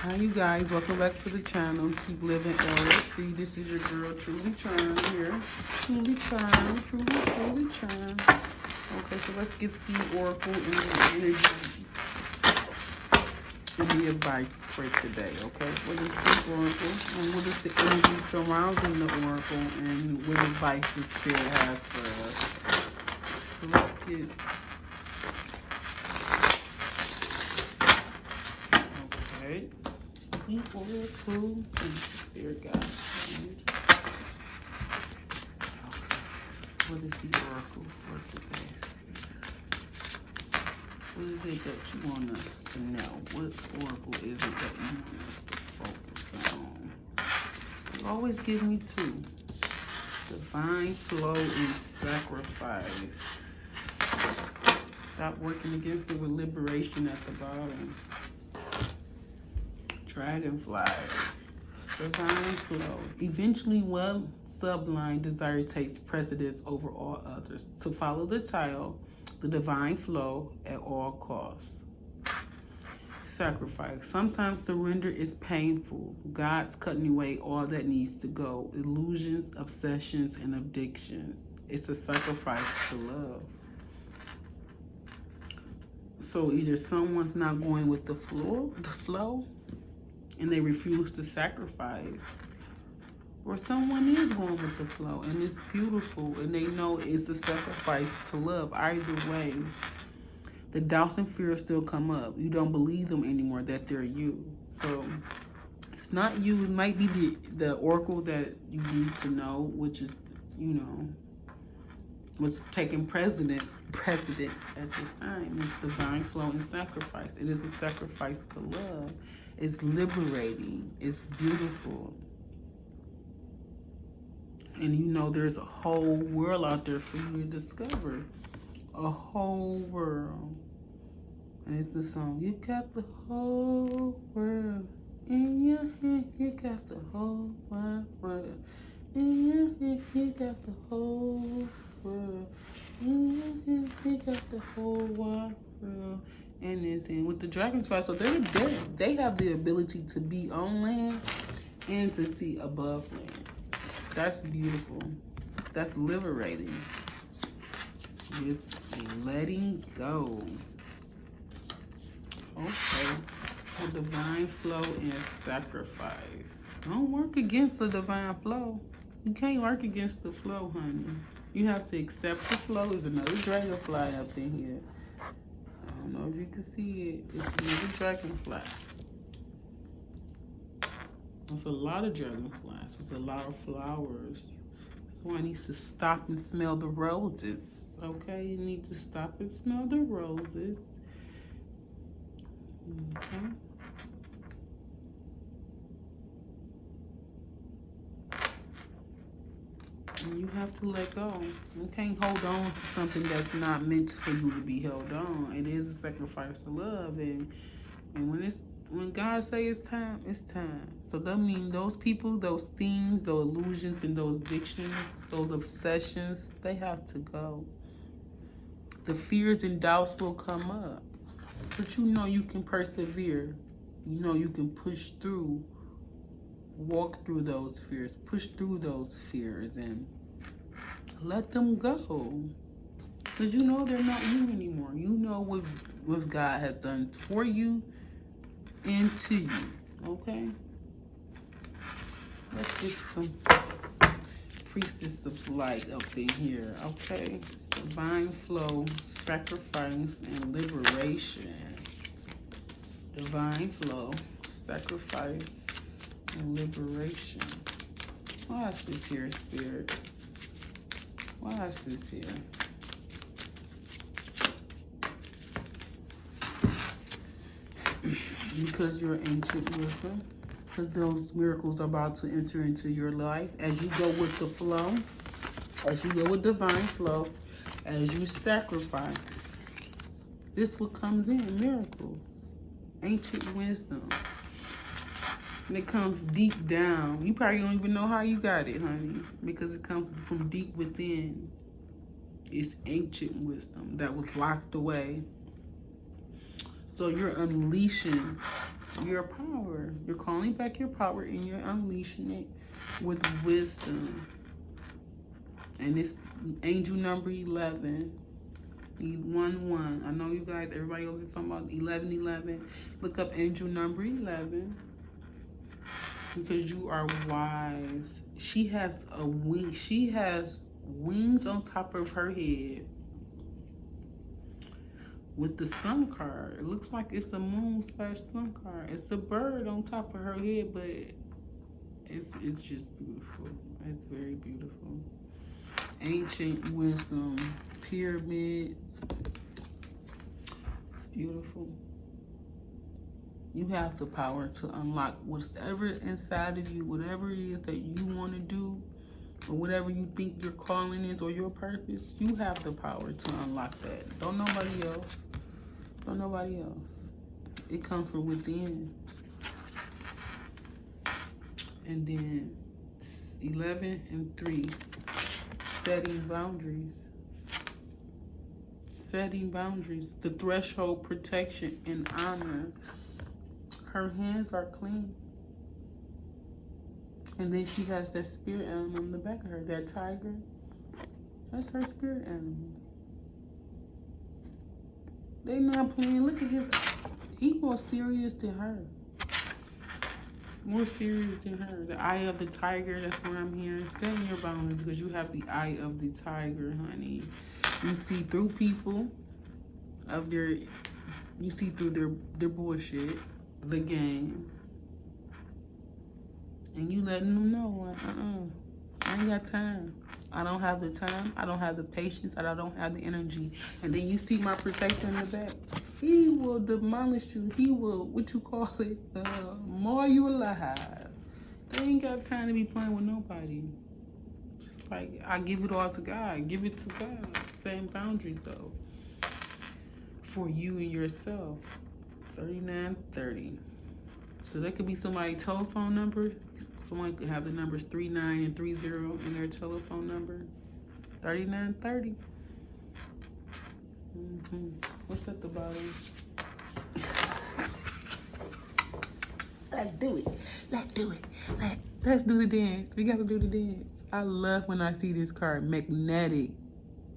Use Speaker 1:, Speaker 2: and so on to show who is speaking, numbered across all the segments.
Speaker 1: Hi you guys, welcome back to the channel. Keep living LLC. This is your girl Truly Charm here. Truly Charm, truly Charm. Okay, so let's get the oracle and the energy and the advice for today. Okay, what is the oracle and what is the energy surrounding the oracle and what advice the spirit has for us? So let's get. Okay. The oracle and spirit guide. What is the oracle for today? What is it that you want us to know? What oracle is it that you want us to focus on? You always give me two. Divine flow and sacrifice. Stop working against it with liberation at the bottom. Dragonfly. Divine flow. Eventually, one subline desire takes precedence over all others. To follow the title, the divine flow at all costs. Sacrifice. Sometimes surrender is painful. God's cutting away all that needs to go. Illusions, obsessions, and addictions. It's a sacrifice to love. So either someone's not going with the flow, and they refuse to sacrifice, or someone is going with the flow and it's beautiful and they know it's a sacrifice to love. Either way, the doubts and fears still come up. You don't believe them anymore that they're you. So it's not you. It might be the oracle that you need to know, which is, you know, what's taking precedence at this time. It's divine flow and sacrifice. It is a sacrifice to love. It's liberating. It's beautiful. And you know there's a whole world out there for you to discover. A whole world. And it's the song, you got the whole world in your hand. You got the whole wide world in your hand. You got the whole world in your hand. You got the whole wide world. And it's in with the dragonfly. So they have the ability to be on land and to see above land. That's beautiful. That's liberating. With letting go. Okay. So divine flow and sacrifice. Don't work against the divine flow. You can't work against the flow, honey. You have to accept the flow. There's another dragonfly up in here. I don't know if you can see it. It's another dragonfly. There's a lot of dragonflies. There's a lot of flowers. One needs to stop and smell the roses. Okay, you need to stop and smell the roses. Okay. And you have to let go. You can't hold on to something that's not meant for you to be held on. It is a sacrifice of love, and when God says it's time, it's time. So that means those people, those things, those illusions, and those addictions, those obsessions, they have to go. The fears and doubts will come up, but you know you can persevere. You know you can push through. Walk through those fears, push through those fears, and let them go. Because you know they're not you anymore. You know what God has done for you and to you. Okay? Let's get some priestess of light up in here. Okay? Divine flow, sacrifice, and liberation. Divine flow, sacrifice, and liberation. Why is this here, Spirit? Why is this here? Because you're ancient wisdom. Because those miracles are about to enter into your life. As you go with the flow, as you go with divine flow, as you sacrifice, this is what comes in, miracles. Ancient wisdom. And it comes deep down. You probably don't even know how you got it, honey. Because it comes from deep within. It's ancient wisdom that was locked away. So you're unleashing your power. You're calling back your power and you're unleashing it with wisdom. And it's angel number 11. 1-1. I know you guys, everybody else is talking about 11-11. Look up angel number 11. Because you are wise. She has a wing. She has wings on top of her head. With the sun card. It looks like it's a moon / sun card. It's a bird on top of her head, but it's just beautiful. It's very beautiful. Ancient wisdom. Pyramids. It's beautiful. You have the power to unlock whatever inside of you, whatever it is that you want to do, or whatever you think your calling is or your purpose. You have the power to unlock that. Don't nobody else. Don't nobody else. It comes from within. And then 11 and 3. Setting boundaries. Setting boundaries. The threshold, protection, and honor. Her hands are clean. And then she has that spirit animal in the back of her. That tiger. That's her spirit animal. They not playing. Look at his. He more serious than her. More serious than her. The eye of the tiger. That's what I'm hearing. Stay in your boundaries because you have the eye of the tiger, honey. You see through people of their. You see through their bullshit, the games, and you letting them know, I ain't got time. I don't have the time. I don't have the patience. I don't have the energy. And then you see my protector in the back. He will demolish you. He will, what you call it, maul you alive. They ain't got time to be playing with nobody. Just like, I give it all to God. Give it to God. Same boundaries, though. For you and yourself. 3930. So that could be somebody's telephone number. Someone could have the numbers 39 and 30 in their telephone number. 3930. What's at the bottom? Let's do it. Let's do it. Let's do the dance. We gotta do the dance. I love when I see this card. Magnetic.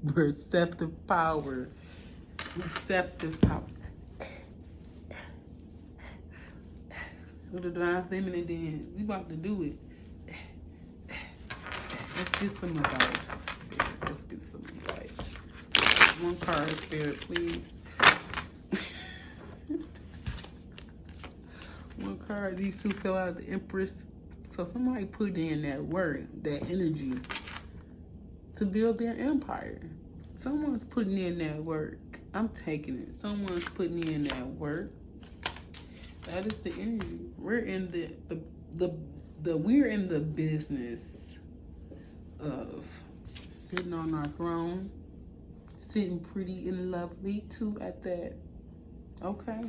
Speaker 1: Receptive power. Receptive power. With the divine feminine dance. We about to do it. Let's get some advice. Let's get some advice. One card, Spirit, please. One card. These two fell out of the Empress. So somebody put in that work, that energy to build their empire. Someone's putting in that work. I'm taking it. Someone's putting in that work. That is the energy. We're in we're in the business of sitting on our throne, sitting pretty and lovely too at that. Okay?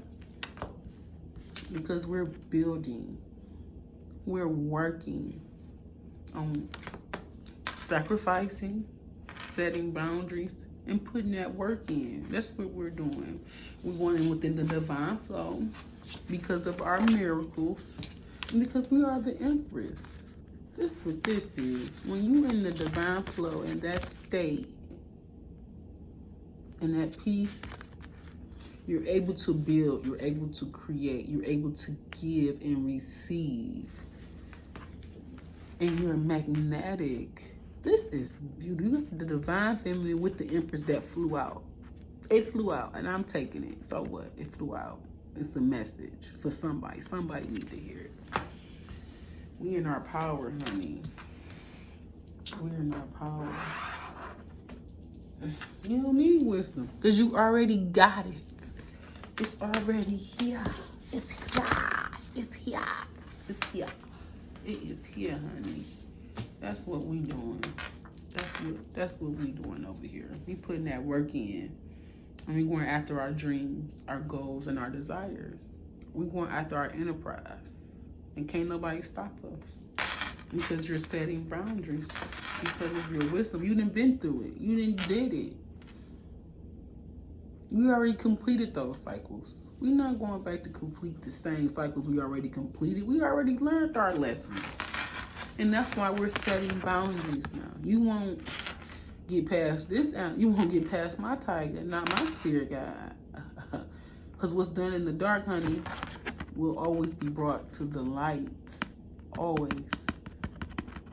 Speaker 1: Because we're building. We're working on sacrificing, setting boundaries, and putting that work in. That's what we're doing. We're going within the divine flow. Because of our miracles, and because we are the Empress. This is what this is. When you're in the divine flow, in that state, in that peace, you're able to build, you're able to create, you're able to give and receive. And you're magnetic. This is beautiful. You got the divine feminine with the Empress that flew out. It flew out, and I'm taking it. So what? It flew out. It's a message for somebody. Somebody need to hear it. We in our power, honey. We're in our power. You don't need wisdom because you already got it. It's already here. It's here. It's here. It's here. It is here, honey. That's what we doing. That's what we doing over here. We putting that work in. And we're going after our dreams, our goals, and our desires. We're going after our enterprise. And can't nobody stop us. Because you're setting boundaries. Because of your wisdom. You done been through it. You done did it. You already completed those cycles. We're not going back to complete the same cycles we already completed. We already learned our lessons. And that's why we're setting boundaries now. You won't get past this. You won't get past my tiger, not my spirit guide. Because what's done in the dark, honey, will always be brought to the light. Always.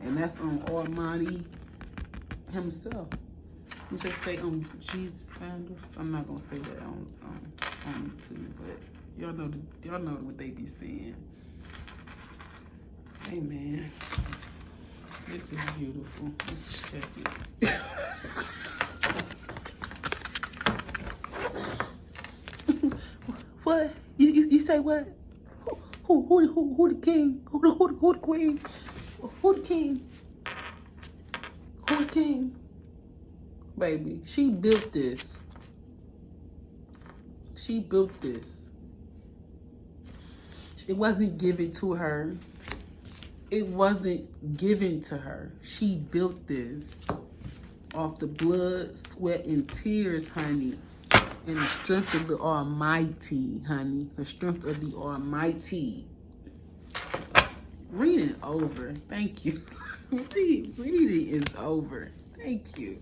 Speaker 1: And that's on Almighty himself. You should say Jesus Sanders. I'm not gonna say that on YouTube, but y'all know what they be saying. Amen. This is beautiful. Let's check it. What? You say what? Who the king? Who the queen? Who the king? Who the king? Baby, she built this. She built this. It wasn't given to her. It wasn't given to her. She built this off the blood, sweat, and tears, honey. And the strength of the Almighty, honey. The strength of the Almighty. Read it over. Thank you. Reading is over. Thank you.